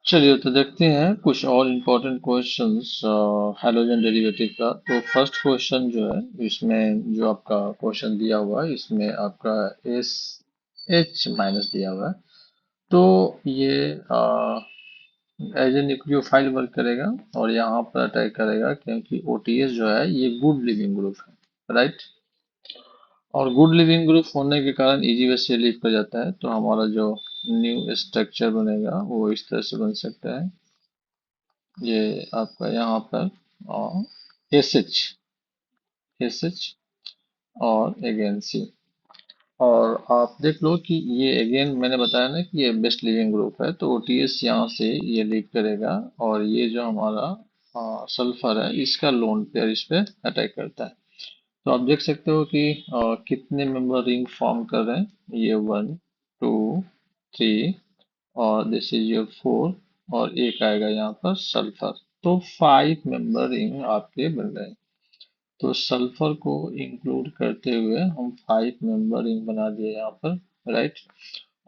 चलिए तो देखते हैं कुछ और इम्पोर्टेंट क्वेश्चंस हैलोजन डेरिवेटिव का। तो फर्स्ट क्वेश्चन जो है इसमें जो आपका क्वेश्चन दिया हुआ है इसमें आपका एस एच माइनस दिया हुआ है। तो ये एज ए न्यूक्लियोफाइल वर्क करेगा और यहाँ पर अटैक करेगा क्योंकि ओटीएस जो है ये गुड लिविंग ग्रुप है, राइट। और गुड लिविंग ग्रुप होने के कारण इजी वे से लीव कर जाता है। तो हमारा जो न्यू स्ट्रक्चर बनेगा वो इस तरह से बन सकता है। ये आपका यहाँ पर एस एच एस एच और अगेन सी। और आप देख लो कि ये अगेन मैंने बताया ना कि ये बेस्ट लिविंग ग्रुप है, तो ओटीएस यहाँ से ये लीव करेगा और ये जो हमारा सल्फर है इसका लोन पेयर इस पे अटैक करता है। तो आप देख सकते हो कि कितने मेंबर रिंग फॉर्म कर रहे हैं। ये 1 2 3 और दिस इज योर 4 और एक आएगा यहाँ पर सल्फर। तो 5 मेंबर रिंग आपके बन गए। तो सल्फर को इंक्लूड करते हुए हम 5 मेंबर रिंग बना दिए यहाँ पर, राइट।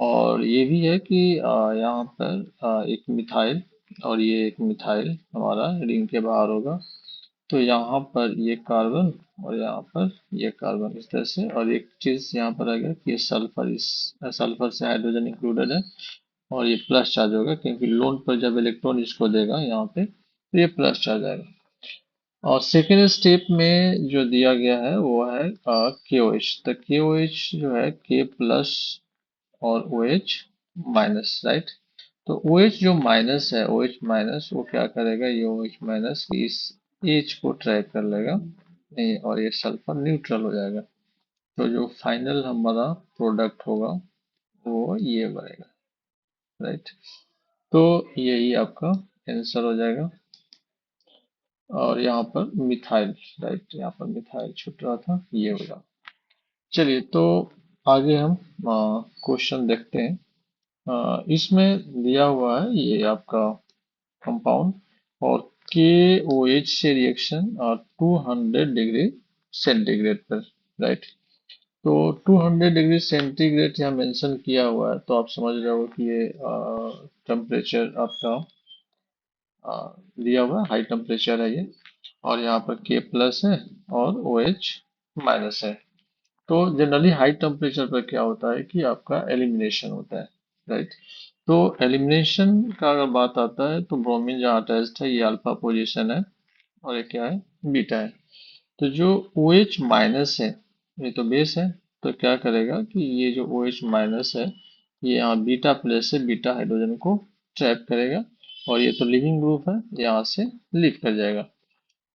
और ये भी है कि यहाँ पर एक मिथाइल और ये एक मिथाइल हमारा रिंग के बाहर होगा। तो यहाँ पर ये कार्बन और यहाँ पर ये कार्बन इस तरह से। और एक चीज यहाँ पर आ गया कि ये सल्फर, इस सल्फर से हाइड्रोजन इंक्लूडेड है और ये प्लस चार्ज होगा क्योंकि लोन पर जब इलेक्ट्रॉन इसको देगा यहाँ पे तो ये प्लस चार्ज आएगा। और सेकेंड स्टेप में जो दिया गया है वो है के ओ एच। तो के ओ एच जो है के प्लस और ओ एच माइनस, राइट। तो ओ एच जो माइनस है, ओ एच माइनस वो क्या करेगा, ये ओ एच माइनस इस एच को ट्रैक कर लेगा नहीं और ये सल्फर न्यूट्रल हो जाएगा। तो जो फाइनल हमारा प्रोडक्ट होगा वो ये बनेगा, राइट। तो यही आपका आंसर हो जाएगा। और यहाँ पर मिथाइल, राइट, यहाँ पर मिथाइल छूट रहा था, ये होगा। चलिए तो आगे हम क्वेश्चन देखते हैं। इसमें दिया हुआ है ये आपका कंपाउंड और के ओ एच से रिएक्शन 200 डिग्री सेंटीग्रेड पर, राइट। तो 200 डिग्री सेंटीग्रेड यहाँ मेंशन किया हुआ है, तो आप समझ रहे हो कि ये टेम्परेचर आपका दिया हुआ हाई टेम्परेचर है ये। और यहाँ पर के प्लस है और ओ एच माइनस है। तो जनरली हाई टेम्परेचर पर क्या होता है कि आपका एलिमिनेशन होता है, राइट। तो एलिमिनेशन का अगर बात आता है तो ब्रोमीन जहाँ अटैच्ड है ये अल्फा पोजीशन है और ये क्या है, बीटा है। तो जो ओ एच माइनस है ये तो बेस है। तो क्या करेगा कि ये जो ओ एच माइनस है ये यहाँ बीटा प्लस से बीटा हाइड्रोजन को ट्रैप करेगा और ये तो लिविंग ग्रुप है, यहाँ से लीव कर जाएगा।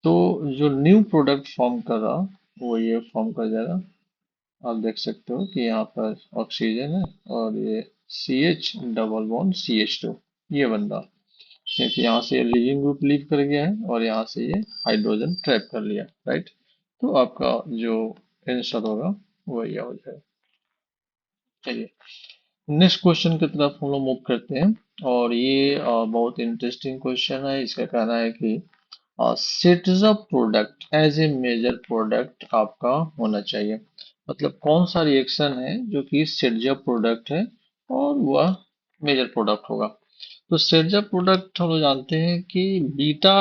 तो जो न्यू प्रोडक्ट फॉर्म कर रहा वो ये फॉर्म कर जाएगा। आप देख सकते हो कि यहाँ पर ऑक्सीजन है और ये C H double bond C H two ये बन रहा, क्योंकि यहाँ से ये लिविंग ग्रुप लीव कर गया है और यहाँ से ये हाइड्रोजन ट्रैप कर लिया, राइट। तो आपका जो आंसर होगा वो ये हो जाएगा। चलिए नेक्स्ट क्वेश्चन की तरफ हम लोग मूव करते हैं। और ये बहुत इंटरेस्टिंग क्वेश्चन है। इसका कहना है कि citizen product as a major product आपका होना चाहिए। मतलब कौन सा रिएक्शन है जो कि सिटीजन प्रोडक्ट है और वह मेजर प्रोडक्ट होगा। तो सिटीजन प्रोडक्ट हम लोग जानते हैं कि बीटा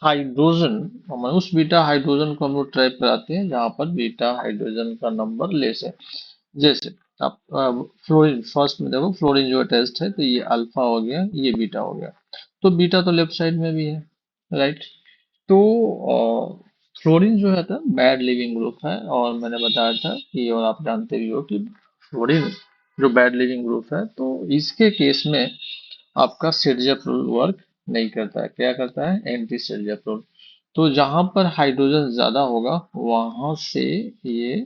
हाइड्रोजन, हम उस बीटा हाइड्रोजन को हम लोग ट्रैप कराते हैं जहां पर बीटा हाइड्रोजन का नंबर लेस है। जैसे आप फ्लोरीन फर्स्ट में देखो, फ्लोरीन जो टेस्ट है तो ये अल्फा हो गया, ये बीटा हो गया। तो बीटा तो लेफ्ट साइड में भी है, राइट। तो फ्लोरीन जो है था बैड लिविंग ग्रुप है और मैंने बताया था कि, और आप जानते भी हो कि फ्लोरीन जो बैड लिविंग ग्रुप है तो इसके केस में आपका सिरजेप रूल वर्क नहीं करता है। क्या करता है, एंटी सिरजेप रूल। तो जहां पर हाइड्रोजन ज्यादा होगा वहां से ये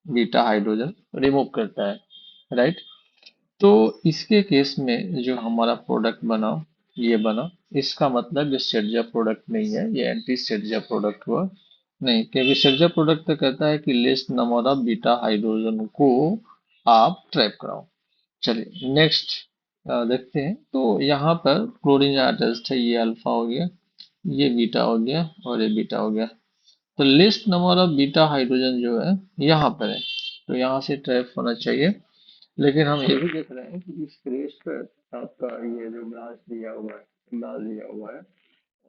बीटा हाइड्रोजन रिमूव करता है, राइट। तो इसके केस में जो हमारा प्रोडक्ट बना ये बना, इसका मतलब ये सेटजा प्रोडक्ट नहीं है, ये एंटी सेटजा प्रोडक्ट हुआ नहीं। क्योंकि सेटजा प्रोडक्ट तो कहता है कि less number of beta hydrogen को आप ट्रैप कराओ। चलिए नेक्स्ट देखते हैं। तो यहाँ पर क्लोरीन जहाँ टेस्ट है ये अल्फा हो गया, ये बीटा हो गया और ये बीटा हो गया। तो list number of beta hydrogen जो है यहाँ पर है, तो यहाँ से ट्रैप होना चाहिए। लेकिन हम ये भी देख रहे हैं कि इस क्रेस्ट पर आपका ये जो ब्रांच दिया हुआ है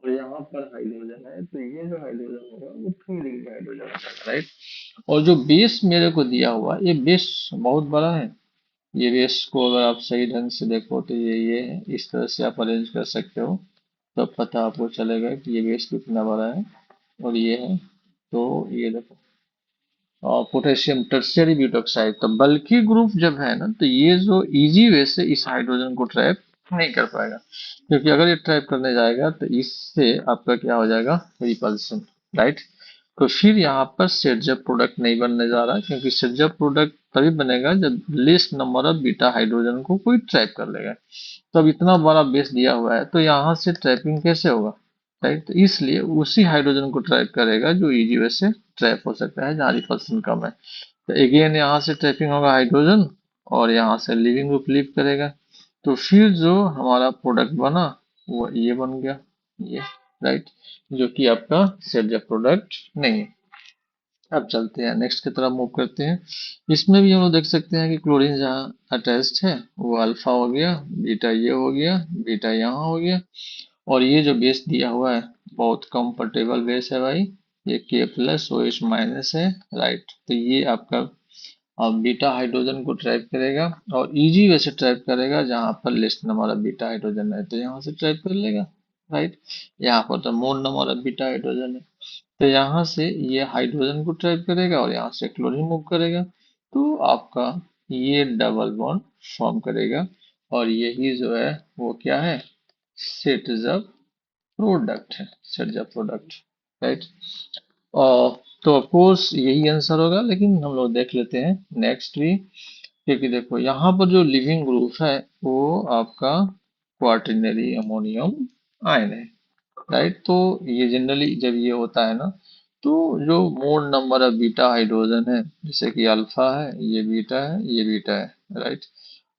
और यहाँ पर हाइड्रोजन है, तो ये जो हाइड्रोजन होगा वो 3 डिग्री हाइड्रोजन होगा, राइट। और जो बेस मेरे को दिया हुआ है, ये बेस बहुत बड़ा है। ये बेस को अगर आप सही ढंग से देखो तो ये है, इस तरह से आप अरेंज कर सकते हो, तब पता आपको चलेगा कि ये बेस कितना बड़ा है। और ये है, तो ये देखो, और पोटेशियम टर्शियरी ब्यूटॉक्साइड, तो बल्कि ग्रुप जब है ना, तो ये जो इजी वे से इस हाइड्रोजन को ट्रैप नहीं कर पाएगा, क्योंकि अगर ये ट्रैप करने जाएगा तो इससे आपका क्या हो जाएगा, रिपल्सन, राइट। तो फिर यहाँ पर सेटजप प्रोडक्ट नहीं बनने जा रहा, क्योंकि सेटजप प्रोडक्ट तभी बनेगा जब list number of beta hydrogen को कोई ट्रैप कर लेगा। तो अब इतना बड़ा बेस दिया हुआ है, तो यहाँ से ट्रैपिंग कैसे होगा, राइट। तो इसलिए उसी हाइड्रोजन को ट्रैप करेगा जो इजी वे से ट्रैप हो सकता है, जहाँ रिपल्सन कम है। तो अगेन यहाँ से ट्रैपिंग होगा हाइड्रोजन, और यहाँ से लिविंग ग्रुप लीव करेगा। तो फिर जो हमारा प्रोडक्ट बना वो ये बन गया, ये, राइट, जो कि आपका सेट प्रोडक्ट नहीं है। अब चलते हैं नेक्स्ट की तरफ मूव करते हैं। इसमें भी हम लोग देख सकते हैं कि क्लोरीन जहाँ अटैच्ड है वो अल्फा हो गया, बीटा ये हो गया, बीटा यहाँ हो गया। और ये जो बेस दिया हुआ है बहुत कंफर्टेबल बेस है भाई, ये के प्लस ओ एच माइनस है, राइट। तो ये आपका अब बीटा हाइड्रोजन को ट्रैप करेगा, और इजी वे से ट्रैप करेगा, जहां पर list number of beta hydrogen है तो यहाँ से ट्रैप कर लेगा, राइट। यहाँ पर तो मोल नंबर ऑफ बीटा हाइड्रोजन है, तो यहाँ से ये हाइड्रोजन को ट्रैप करेगा और यहाँ से क्लोरीन मूव करेगा, तो आपका ये डबल बॉन्ड फॉर्म करेगा। और यही जो है वो क्या है, सेट इज अ प्रोडक्ट है, set is a product, right. और तो ऑफ कोर्स यही आंसर होगा, लेकिन हम लोग देख लेते हैं नेक्स्ट भी, क्योंकि देखो यहाँ पर जो लिविंग ग्रुप है वो आपका क्वाटरनरी अमोनियम आयन है, राइट। तो ये जनरली जब ये होता है ना, तो जो मोल नंबर ऑफ बीटा हाइड्रोजन है, जैसे कि अल्फा है, ये बीटा है, ये बीटा है, राइट।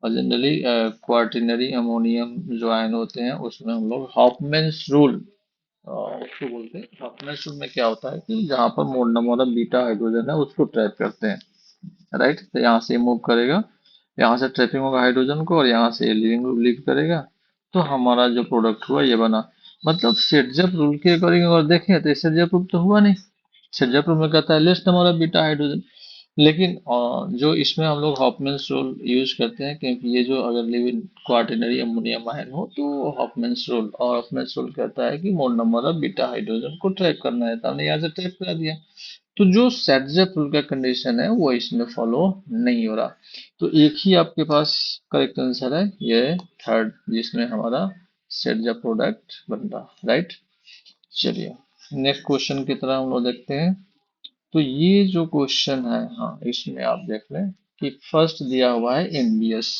और जनरली क्वाटरनरी अमोनियम जो आयन होते हैं उसमें हम लोग हॉफमैन्स रूल उसको बोलते हैं। हॉफमैन्स रूल में क्या होता है कि जहाँ पर मोल नंबर ऑफ बीटा हाइड्रोजन है उसको ट्रैप करते हैं, राइट। तो यहाँ से मूव करेगा, यहाँ से ट्रैपिंग होगा हाइड्रोजन को, और यहाँ से लिविंग ग्रुप लीव करेगा, तो हमारा जो प्रोडक्ट हुआ ये बना। मतलब सेटजप रूल के अकॉर्डिंग अगर देखें तो सेटजप रूल तो हुआ नहीं। सेटजप रूल में कहता है less number of beta hydrogen, लेकिन जो इसमें हम लोग हॉफमैन्स रूल यूज करते हैं, क्योंकि ये जो अगर लिविंग क्वाटरनरी अमोनियम आयन हो तो हॉफमैन्स रूल, और हॉफमैन्स रूल कहता है कि मोल नंबर ऑफ बीटा हाइड्रोजन को ट्रैप करना है, तो हमने यहाँ से ट्रैप करा दिया। तो जो सेटजप रूल का कंडीशन है वो इसमें फॉलो नहीं हो रहा। तो एक ही आपके पास करेक्ट आंसर है, ये थर्ड, जिसमें हमारा सेटजप प्रोडक्ट बन रहा, राइट। चलिए नेक्स्ट क्वेश्चन की तरह हम लोग देखते हैं। तो ये जो क्वेश्चन है, हाँ, इसमें आप देख लें कि फर्स्ट दिया हुआ है एनबीएस।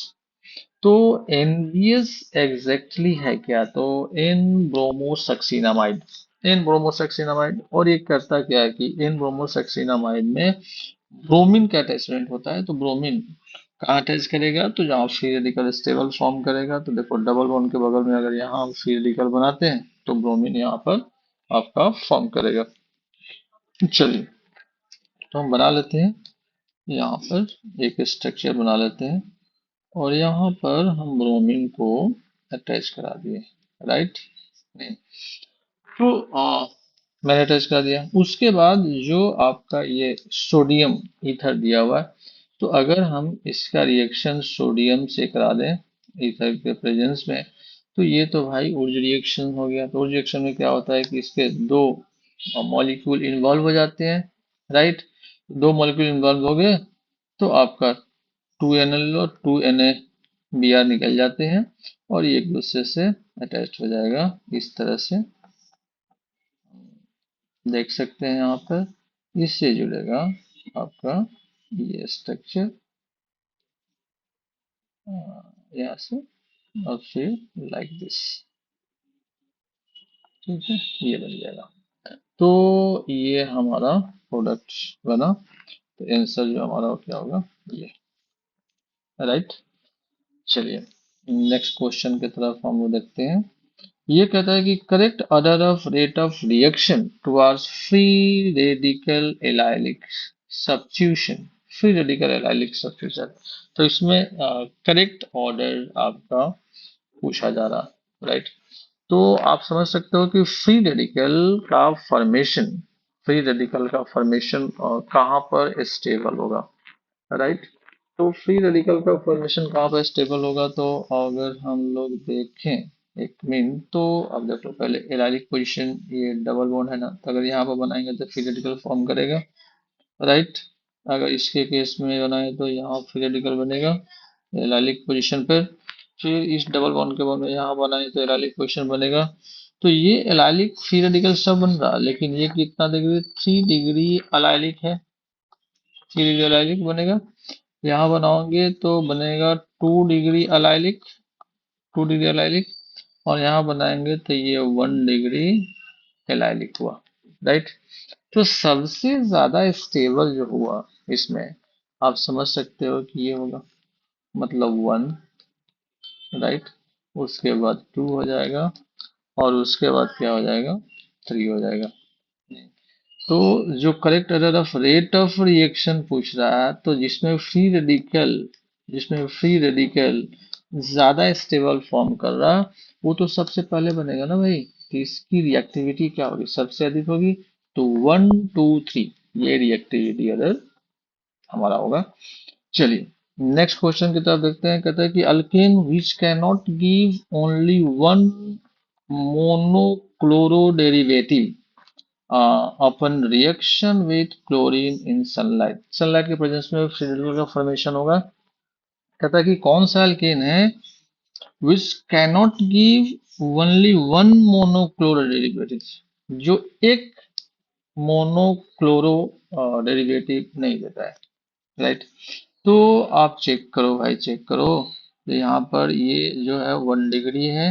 तो एनबीएस एग्जैक्टली है क्या, तो एन ब्रोमोसक्सीनामाइड, एन ब्रोमोसक्सीनामाइड। और ये करता क्या है कि एन ब्रोमोसक्सीनामाइड में ब्रोमीन का अटैचमेंट होता है। तो ब्रोमीन कहाँ अटैच करेगा, तो जहाँ फ्री रेडिकल स्टेबल फॉर्म करेगा, तो देखो डबल बॉन्ड के बगल में अगर यहाँ हम फ्री रेडिकल बनाते हैं तो ब्रोमीन यहाँ पर आपका फॉर्म करेगा। चलिए, तो हम बना लेते हैं, यहाँ पर एक स्ट्रक्चर बना लेते हैं, और यहाँ पर हम ब्रोमीन को अटैच करा दिए, राइट। नहीं, तो मैंने अटैच करा दिया। उसके बाद जो आपका ये सोडियम ईथर दिया हुआ है, तो अगर हम इसका रिएक्शन सोडियम से करा दें ईथर के प्रेजेंस में, तो ये तो भाई उर्ज रिएक्शन हो गया। तो उर्ज रिएक्शन में क्या होता है कि इसके दो मॉलिक्यूल इन्वॉल्व हो जाते हैं, राइट। दो मॉलिक्यूल इन्वॉल्व हो गए तो आपका 2 NL और 2Na निकल जाते हैं, और ये एक दूसरे से अटैच हो जाएगा इस तरह से, देख सकते हैं यहाँ पर। इससे जुड़ेगा आपका ये स्ट्रक्चर यहाँ से, और फिर लाइक दिस, ठीक है, ये बन जाएगा। तो ये हमारा प्रोडक्ट बना। तो आंसर जो हमारा क्या होगा, ये, राइट। चलिए नेक्स्ट क्वेश्चन की तरफ हम लोग देखते हैं। ये कहता है कि correct order of rate of reaction towards free radical allylic substitution free radical allylic substitution. तो इसमें करेक्ट ऑर्डर आपका पूछा जा रहा, राइट। तो आप समझ सकते हो कि फ्री रेडिकल का फॉर्मेशन कहाँ पर स्टेबल होगा, राइट। तो फ्री रेडिकल का फॉर्मेशन कहाँ पर स्टेबल होगा, तो अगर हम लोग देखें एक मिनट, तो अब देखो पहले एलाइलिक पोजीशन, ये डबल बॉन्ड है ना, तो अगर यहाँ पर बनाएंगे तो फ्री रेडिकल फॉर्म करेगा, राइट। अगर इसके केस में बनाए तो यहाँ फ्री रेडिकल बनेगा एलाइलिक पोजीशन पर। फिर इस डबल बॉन्ड के बाद में यहाँ बनाए तो एलाइलिक पोजीशन बनेगा। तो ये एलाइलिक फ्री रेडिकल सब बन रहा, लेकिन ये कितना डिग्री, 3 डिग्री अलाइलिक है, 3 डिग्री अलाइलिक बनेगा। यहाँ बनाओगे तो बनेगा 2 डिग्री अलाइलिक, 2 डिग्री अलाइलिक। और यहाँ बनाएंगे तो ये 1 डिग्री एलाइलिक हुआ, राइट। तो सबसे ज्यादा स्टेबल जो हुआ इसमें, आप समझ सकते हो कि ये होगा, मतलब 1, राइट। उसके बाद 2 हो जाएगा, और उसके बाद क्या हो जाएगा, 3 हो जाएगा। तो जो correct error of rate of reaction पूछ रहा है, तो जिसमें फ्री रेडिकल ज्यादा स्टेबल फॉर्म कर रहा, वो तो सबसे पहले बनेगा ना भाई, तो इसकी रिएक्टिविटी क्या होगी, सबसे अधिक होगी। तो 1 2 3 ये रिएक्टिविटी एरर हमारा होगा। चलिए नेक्स्ट क्वेश्चन की तरफ देखते हैं। कहता है कि alkane which can not give only one monochloro derivative upon reaction with chlorine in sunlight, sunlight के प्रेजेंस में फ्री रेडिकल का फॉर्मेशन होगा। कहता है कि कौन सा अल्केन है which cannot give only one monochloro derivative, जो एक मोनोक्लोरो डेरिवेटिव नहीं देता है, राइट। तो आप चेक करो भाई, चेक करो। तो यहाँ पर ये जो है 1 डिग्री है,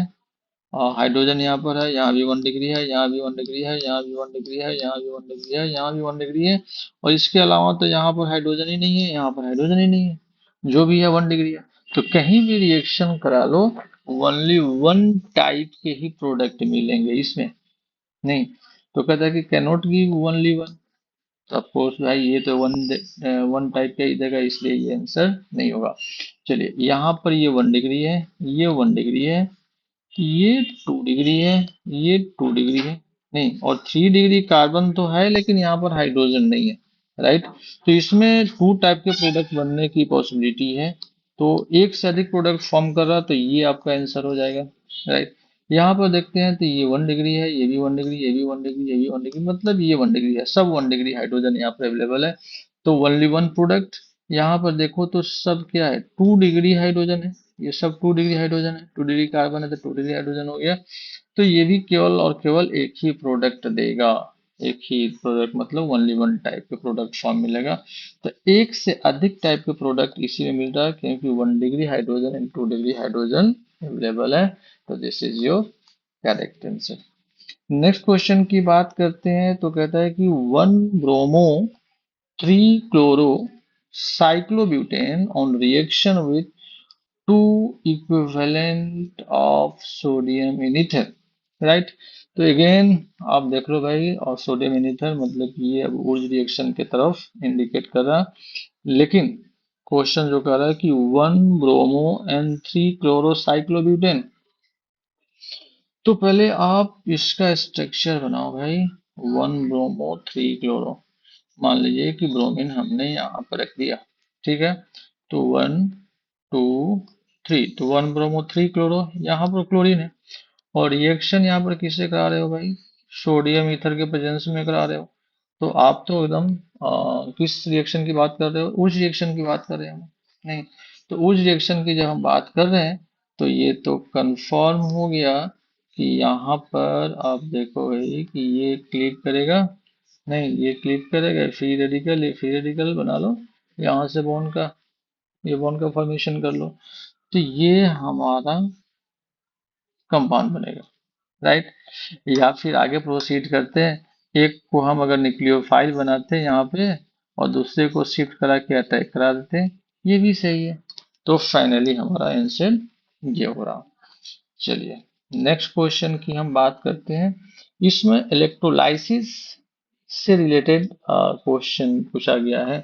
और हाइड्रोजन यहाँ पर है, यहाँ भी 1 डिग्री है, यहाँ भी 1 डिग्री है, यहाँ भी 1 डिग्री है, यहाँ भी 1 डिग्री है, यहाँ भी 1 डिग्री है। और इसके अलावा तो यहाँ पर हाइड्रोजन ही नहीं है, यहाँ पर हाइड्रोजन ही नहीं है, जो भी है 1 डिग्री है। तो कहीं भी रिएक्शन करा लो, ओनली वन टाइप के ही प्रोडक्ट मिलेंगे इसमें, नहीं। तो कहता है कि कैनोट गिव ओनली वन, तो अफकोर्स भाई ये तो वन टाइप का ही देगा, इसलिए ये आंसर नहीं होगा। चलिए यहाँ पर ये 1 डिग्री है, ये 1 डिग्री है, ये 2 डिग्री है, ये 2 डिग्री है, नहीं। और 3 डिग्री कार्बन तो है, लेकिन यहाँ पर हाइड्रोजन नहीं है, राइट। तो इसमें 2 टाइप के प्रोडक्ट बनने की पॉसिबिलिटी है। तो एक से अधिक प्रोडक्ट फॉर्म कर रहा, तो ये आपका आंसर हो जाएगा, राइट। यहाँ पर देखते हैं तो ये 1 डिग्री है, ये भी 1 डिग्री, ये भी 1 डिग्री, ये भी 1 डिग्री, मतलब ये 1 डिग्री है, सब 1 डिग्री हाइड्रोजन यहाँ पर अवेलेबल है। तो ओनली वन प्रोडक्ट। यहाँ पर देखो तो सब क्या है, 2 डिग्री हाइड्रोजन है, ये सब 2 डिग्री हाइड्रोजन है, 2 डिग्री कार्बन है, तो 2 डिग्री हाइड्रोजन हो गया। तो ये भी केवल और केवल एक ही प्रोडक्ट देगा, एक ही प्रोडक्ट, मतलब ओनली वन टाइप के प्रोडक्ट फॉर्म मिलेगा। तो एक से अधिक टाइप के प्रोडक्ट इसी में मिल रहा है, क्योंकि 1 degree hydrogen and 2 degree hydrogen available है। तो this is your correct answer. Next question की बात करते हैं। तो कहता है कि 1 bromo 3 chloro cyclobutane on reaction with 2 equivalent of sodium in ether, right. तो अगेन आप देख लो भाई, और सोडियम इन ईथर मतलब कि ये अब ऊर्ज रिएक्शन की तरफ इंडिकेट कर रहा, लेकिन क्वेश्चन जो कर रहा है कि 1 ब्रोमो and 3 क्लोरोसाइक्लोब्यूटेन। तो पहले आप इसका स्ट्रक्चर बनाओ भाई। 1 ब्रोमो 3 क्लोरो, मान लीजिए कि ब्रोमीन हमने यहाँ पर रख दिया, ठीक है। तो 1 2 3, तो 1 ब्रोमो 3 क्लोरो, यहाँ पर क्लोरीन है। और रिएक्शन यहाँ पर किससे करा रहे हो भाई, सोडियम ईथर के प्रेजेंस में करा रहे हो। तो आप तो एकदम किस रिएक्शन की बात कर रहे हो, उस रिएक्शन की बात कर रहे हो, नहीं। तो उस रिएक्शन की जब हम बात कर रहे हैं, तो ये तो कंफर्म हो गया कि यहाँ पर आप देखो भाई कि ये क्लिक करेगा, नहीं ये क्लिक करेगा, फ्री रेडिकल, ये फ्री रेडिकल बना लो, यहाँ से बॉन्ड का, ये बॉन्ड का फॉर्मेशन कर लो। तो ये हमारा कंपाउंड बनेगा, राइट। या फिर आगे प्रोसीड करते हैं, एक को हम अगर न्यूक्लियोफाइल बनाते हैं यहाँ पे, और दूसरे को शिफ्ट करा के अटैक करा देते हैं, ये भी सही है। तो फाइनली हमारा आंसर ये हो रहा। चलिए नेक्स्ट क्वेश्चन की हम बात करते हैं। इसमें इलेक्ट्रोलाइसिस से रिलेटेड क्वेश्चन पूछा गया है।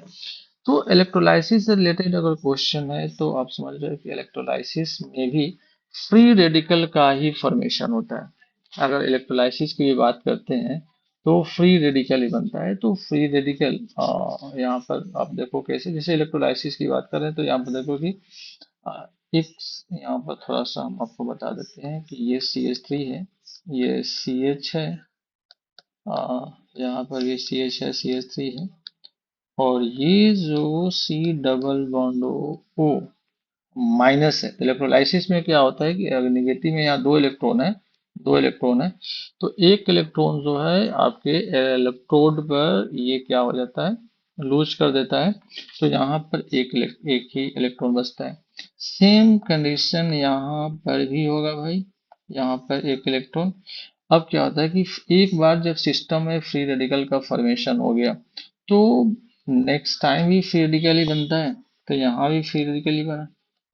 तो इलेक्ट्रोलाइसिस से रिलेटेड अगर क्वेश्चन है तो आप समझ रहे हो कि इलेक्ट्रोलाइसिस में भी फ्री रेडिकल का ही फॉर्मेशन होता है। अगर इलेक्ट्रोलाइसिस की भी बात करते हैं तो फ्री रेडिकल ही बनता है। तो फ्री रेडिकल यहाँ पर आप देखो कैसे, जैसे इलेक्ट्रोलाइसिस की बात करें तो यहाँ पर देखो कि आ, एक यहाँ पर थोड़ा सा हम आपको बता देते हैं कि ये CH3 है, ये CH है, यहाँ पर ये CH है, CH3 है, और ये जो C double bond O minus है। इलेक्ट्रोलाइसिस में क्या होता है कि अगर निगेटिव में यहाँ दो इलेक्ट्रॉन है, तो एक इलेक्ट्रॉन जो है आपके इलेक्ट्रोड पर ये क्या हो जाता है, लूज कर देता है। तो यहाँ पर एक ही इलेक्ट्रॉन बचता है। सेम कंडीशन यहाँ पर भी होगा भाई, यहाँ पर एक इलेक्ट्रॉन। अब क्या होता है कि एक बार जब सिस्टम में फ्री रेडिकल का फॉर्मेशन हो गया तो नेक्स्ट टाइम भी फ्री रेडिकल ही बनता है। तो यहाँ भी फ्री रेडिकल ही बना,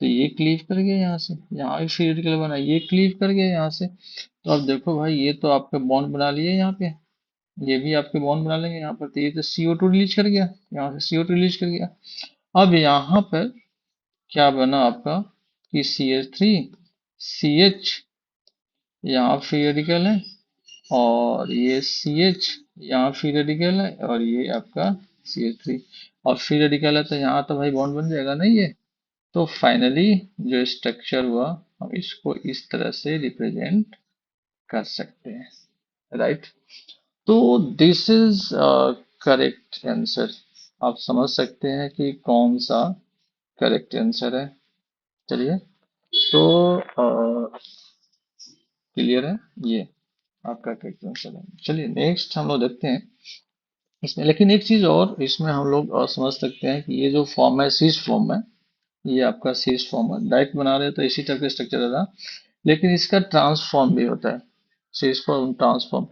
तो ये क्लीव कर गया यहाँ से, यहाँ भी फ्री रेडिकल बना, ये क्लीव कर गया यहाँ से। तो अब देखो भाई ये तो आपके बॉन्ड बना लिए यहाँ पे, ये भी आपके बॉन्ड बना लेंगे यहाँ पर। तो ये तो CO2 रिलीज कर गया, यहाँ से CO2 रिलीज कर गया। अब यहाँ पर क्या बना आपका कि CH3 CH यहाँ फ्री रेडिकल है, और ये CH यहाँ फ्री रेडिकल है, और ये आपका CH3 और फ्री रेडिकल है। तो यहाँ तो भाई बॉन्ड बन जाएगा ना ये। तो फाइनली जो स्ट्रक्चर हुआ हम इसको इस तरह से रिप्रेजेंट कर सकते हैं, राइट। तो दिस इज करेक्ट आंसर। आप समझ सकते हैं कि कौन सा करेक्ट आंसर है। चलिए, तो क्लियर है ये आपका करेक्ट आंसर है। चलिए नेक्स्ट हम लोग देखते हैं इसमें। लेकिन एक चीज और इसमें हम लोग समझ सकते हैं कि ये जो फॉर्म है शीश फॉर्म है, ये आपका शीश फॉर्म है। डायरेक्ट बना रहे हैं तो इसी टाइप का स्ट्रक्चर रहता, लेकिन इसका ट्रांसफॉर्म भी होता है, शीश फॉर्म ट्रांसफॉर्म।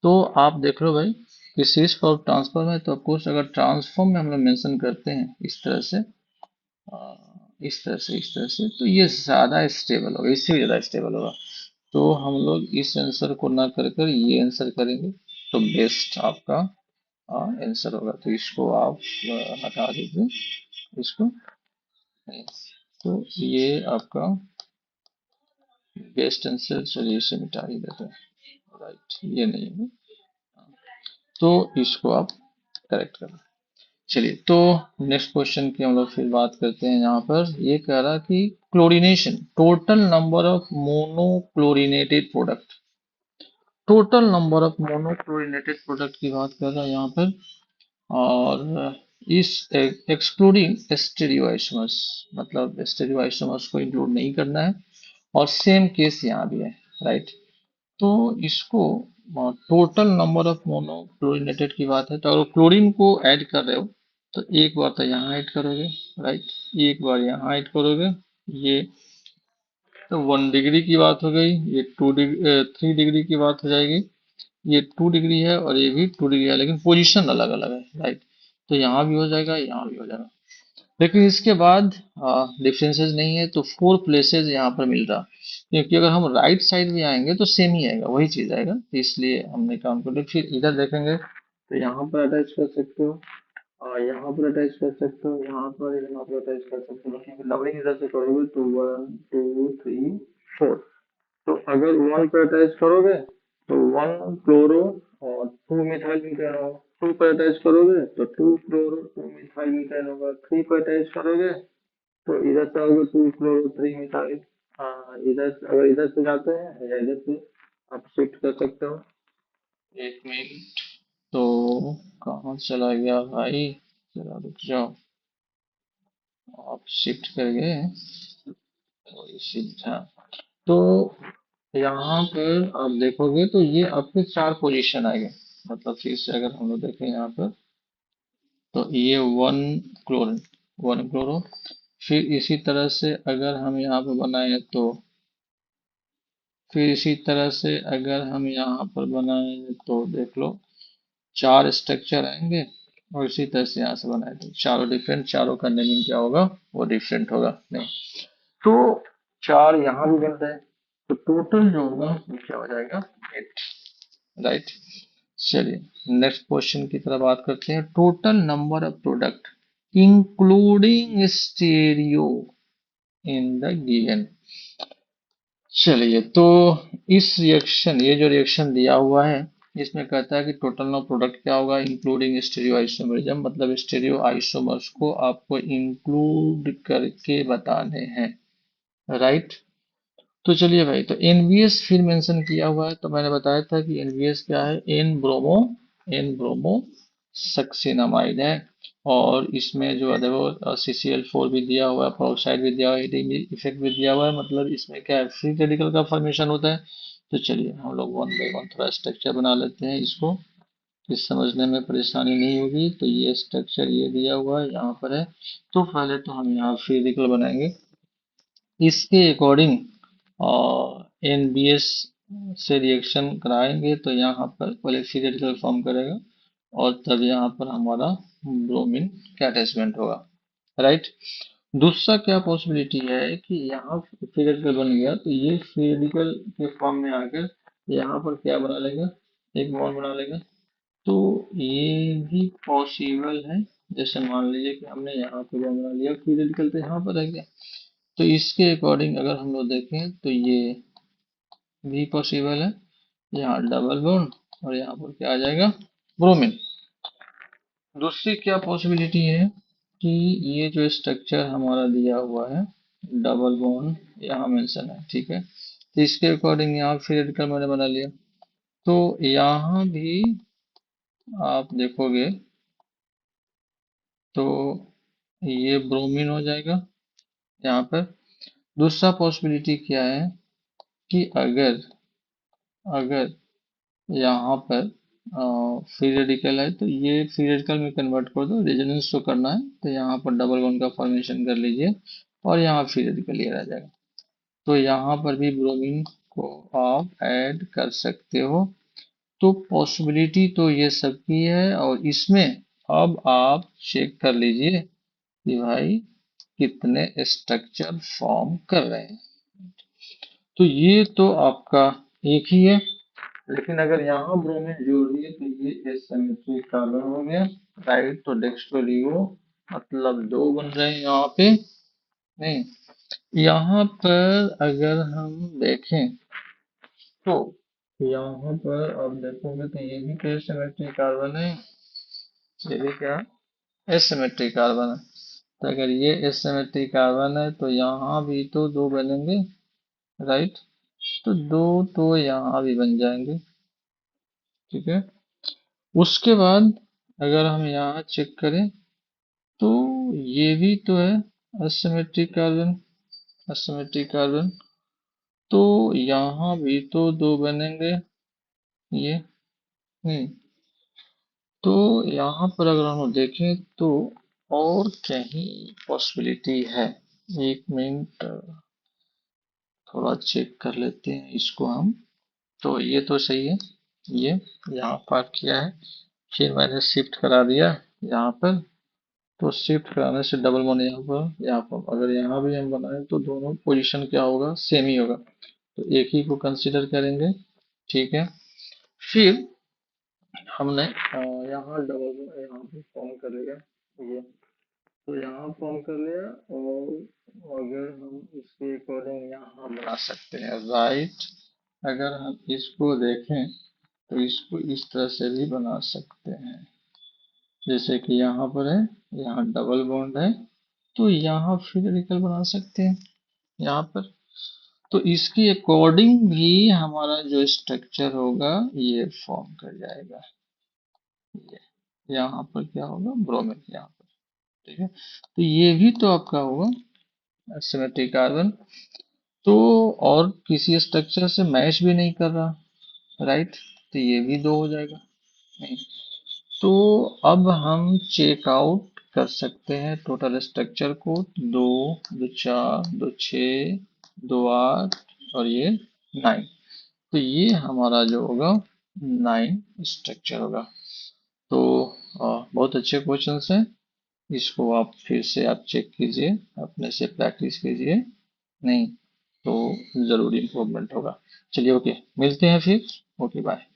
तो आप देख लो भाई कि शीश फॉर्म ट्रांसफॉर्म है, तो ऑफकोर्स अगर ट्रांसफॉर्म में हम लोग मेंशन करते हैं इस तरह से, अ, इस तरह से, तो ये ज्यादा स्टेबल होगा, इससे भी ज्यादा स्टेबल होगा। तो हम लोग इस आंसर को ना कर कर ये आंसर करेंगे, तो बेस्ट आपका आंसर होगा। तो इसको आप हटा दीजिए इसको। तो ये आपका बेस्ट आंसर, चलिए इसे मिटा ही देते हैं, राइट, ये नहीं है। तो इसको आप करेक्ट कर लो। चलिए, तो नेक्स्ट क्वेश्चन की हम लोग फिर बात करते हैं। यहाँ पर ये कह रहा कि chlorination, total number of monochlorinated product, total number of monochlorinated product की बात कर रहा है यहाँ पर। और इस एक्सक्लूडिंग स्टेरियोआइसोमर्स, मतलब स्टेरियोआइसोमर्स को इंक्लूड नहीं करना है। और सेम केस यहाँ भी है, राइट। तो इसको टोटल नंबर ऑफ मोनोक्लोरिनेटेड की बात है, तो अगर क्लोरीन को ऐड कर रहे हो तो एक बार तो यहाँ ऐड करोगे, राइट, एक बार यहाँ ऐड करोगे। ये तो 1 डिग्री की बात हो गई, ये 2 डिग्री 3 डिग्री की बात हो जाएगी। ये 2 डिग्री है और ये भी 2 डिग्री है, लेकिन पोजीशन अलग अलग है, राइट। तो यहाँ भी हो जाएगा, यहाँ भी हो जाएगा। लेकिन इसके बाद डिफरेंसेस नहीं है, तो 4 प्लेसेस यहाँ पर मिल रहा। क्योंकि अगर हम राइट साइड भी आएंगे तो सेम ही आएगा, वही चीज आएगा, तो इसलिए हमने काम कर लिया। फिर इधर देखेंगे तो यहाँ पर अटैच कर सकते हो, और यहाँ पर अटैच कर सकते हो, यहाँ पर अटैच कर सकते हो। क्योंकि नंबरिंग इधर से करोगे तो 1 2 3 4। तो अगर 1 पर अटैच करोगे तो 1 क्लोरो और 2 मिथाइल मीथेन होगा। 2 पर अटैच करोगे तो 2 क्लोरो 2 मिथाइल मीथेन होगा। 3 पर अटैच करोगे तो इधर से आओगे 2 क्लोरो 3 मिथाइल। इधर अगर इधर से जाते हैं या इधर से आप शिफ्ट कर सकते हो। 1 मिनट, तो कहाँ चला गया भाई, जरा रुक जाओ। आप शिफ्ट कर गए, तो शिफ्ट, हाँ। तो यहाँ पर आप देखोगे तो ये आपके 4 पोजीशन आ गए। मतलब फिर से अगर हम लोग देखें यहाँ पर, तो ये 1 क्लोरीन, 1 क्लोरो। फिर इसी तरह से अगर हम यहाँ पर बनाए तो, फिर इसी तरह से अगर हम यहाँ पर बनाए तो देख लो 4 स्ट्रक्चर आएंगे। और इसी तरह से यहाँ से बनाए तो चारों डिफरेंट, चारों का नेमिंग क्या होगा, वो डिफरेंट होगा नहीं। तो 4 यहाँ भी बन रहे हैं, तो टोटल जो होगा वो क्या हो जाएगा, 8, राइट। चलिए नेक्स्ट क्वेश्चन की तरफ बात करते हैं। Total number of product including stereo in the given. चलिए, तो इस रिएक्शन, ये जो रिएक्शन दिया हुआ है, इसमें कहता है कि टोटल नॉन प्रोडक्ट क्या होगा, इंक्लूडिंग स्टेरियो आइसोमरिज्म, मतलब स्टेरियो आइसोमर्स को आपको इंक्लूड करके बताने हैं, राइट। तो चलिए भाई, तो एनवीएस फिर मेंशन किया हुआ है, तो मैंने बताया था कि एनवीएस क्या है, एन ब्रोमो सक्सिनामाइड है। और इसमें जो है देखो CCl4 भी दिया हुआ है, पेरोक्साइड भी दिया हुआ है, हीटिंग इफेक्ट भी दिया हुआ है, मतलब इसमें क्या है, फ्री रेडिकल का फॉर्मेशन होता है। तो चलिए हम लोग वन बाय वन थोड़ा स्ट्रक्चर बना लेते हैं इसको, इस समझने में परेशानी नहीं होगी। तो ये स्ट्रक्चर ये दिया हुआ है, यहाँ पर है। तो पहले तो हम यहाँ फ्री रेडिकल बनाएंगे, इसके अकॉर्डिंग एनबीएस से रिएक्शन कराएंगे, तो यहाँ पर पहले फ्री रेडिकल फॉर्म करेगा और तब यहाँ पर हमारा ब्रोमीन का अटैचमेंट होगा, राइट। दूसरा क्या पॉसिबिलिटी है कि यहाँ फ्री रेडिकल बन गया, तो ये फ्री रेडिकल के फॉर्म में आकर यहाँ पर क्या बना लेगा, एक बॉन्ड बना लेगा। तो ये भी पॉसिबल है। जैसे मान लीजिए कि हमने यहाँ पे बॉन्ड बना लिया, फ्री रेडिकल तो यहाँ पर रह गया। तो इसके अकॉर्डिंग अगर हम लोग देखें तो ये भी पॉसिबल है, यहाँ डबल बॉन्ड और यहाँ पर क्या आ जाएगा, ब्रोमीन। दूसरी क्या पॉसिबिलिटी है कि ये जो स्ट्रक्चर हमारा दिया हुआ है, डबल बॉन्ड यहाँ मेंशन है, ठीक है। तो इसके अकॉर्डिंग यहाँ फिर रेडिकल मैंने बना लिया, तो यहाँ भी आप देखोगे तो ये ब्रोमीन हो जाएगा यहाँ पर। दूसरा पॉसिबिलिटी क्या है कि अगर अगर यहाँ पर फ्री रेडिकल है, तो ये फ्री रेडिकल में कन्वर्ट कर दो, रेजोनेंस तो करना है, तो यहाँ पर डबल बॉन्ड का फॉर्मेशन कर लीजिए और यहाँ फ्री रेडिकल ये रह जाएगा। तो यहाँ पर भी ब्रोमीन को आप ऐड कर सकते हो। तो पॉसिबिलिटी तो ये सबकी है, और इसमें अब आप चेक कर लीजिए कि भाई कितने स्ट्रक्चर फॉर्म कर रहे हैं। तो ये तो आपका एक ही है, लेकिन अगर यहाँ ब्रोमीन जोड़ दिए तो ये एसिमेट्रिक कार्बन हो गया, राइट। तो डेक्स्ट्रोलियो मतलब दो बन रहे हैं यहाँ पे, नहीं। यहाँ पर अगर हम देखें तो यहाँ पर आप देखोगे तो ये भी तो एसिमेट्रिक कार्बन है, ये भी क्या एसिमेट्रिक कार्बन है। तो अगर ये एसिमेट्रिक कार्बन है तो यहाँ भी तो दो बनेंगे, राइट। तो दो तो यहाँ भी बन जाएंगे, ठीक है। उसके बाद अगर हम यहाँ चेक करें तो ये भी तो है असिमेट्रिक कार्बन, असिमेट्रिक कार्बन। तो यहाँ भी तो दो बनेंगे, ये हम्म। तो यहाँ पर अगर हम देखें तो और कहीं पॉसिबिलिटी है, एक मिनट थोड़ा चेक कर लेते हैं इसको हम। तो ये तो सही है, ये यहाँ पर किया है, फिर मैंने शिफ्ट करा दिया यहाँ पर। तो शिफ्ट कराने से डबल बॉन्ड यहाँ पर अगर यहाँ भी हम बनाए तो दोनों पोजीशन क्या होगा, सेम ही होगा। तो एक ही को कंसीडर करेंगे, ठीक है। फिर हमने यहाँ डबल बॉन्ड यहाँ पे फॉर्म कर लिया, ये तो यहाँ फॉर्म कर लिया। और अगर हम इसके अकॉर्डिंग यहाँ बना सकते हैं, राइट। अगर हम इसको देखें तो इसको इस तरह से भी बना सकते हैं, जैसे कि यहाँ पर है, यहाँ डबल बॉन्ड है, तो यहाँ फिर रेडिकल बना सकते हैं यहाँ पर। तो इसके अकॉर्डिंग भी हमारा जो स्ट्रक्चर होगा ये फॉर्म कर जाएगा, ये यहाँ पर क्या होगा, ब्रोमीन यहाँ पर, ठीक है। तो ये भी तो आपका होगा सिमेट्रिक कार्बन। तो और किसी स्ट्रक्चर से मैच भी नहीं कर रहा, राइट। तो ये भी दो हो जाएगा, नहीं। तो अब हम चेक आउट कर सकते हैं टोटल स्ट्रक्चर को, दो, दो चार, दो छः, दो आठ और ये 9। तो ये हमारा जो होगा 9 स्ट्रक्चर होगा। तो बहुत अच्छे क्वेश्चंस हैं, इसको आप फिर से आप चेक कीजिए, अपने से प्रैक्टिस कीजिए, नहीं तो ज़रूर इम्प्रूवमेंट होगा। चलिए, ओके, मिलते हैं फिर, ओके बाय।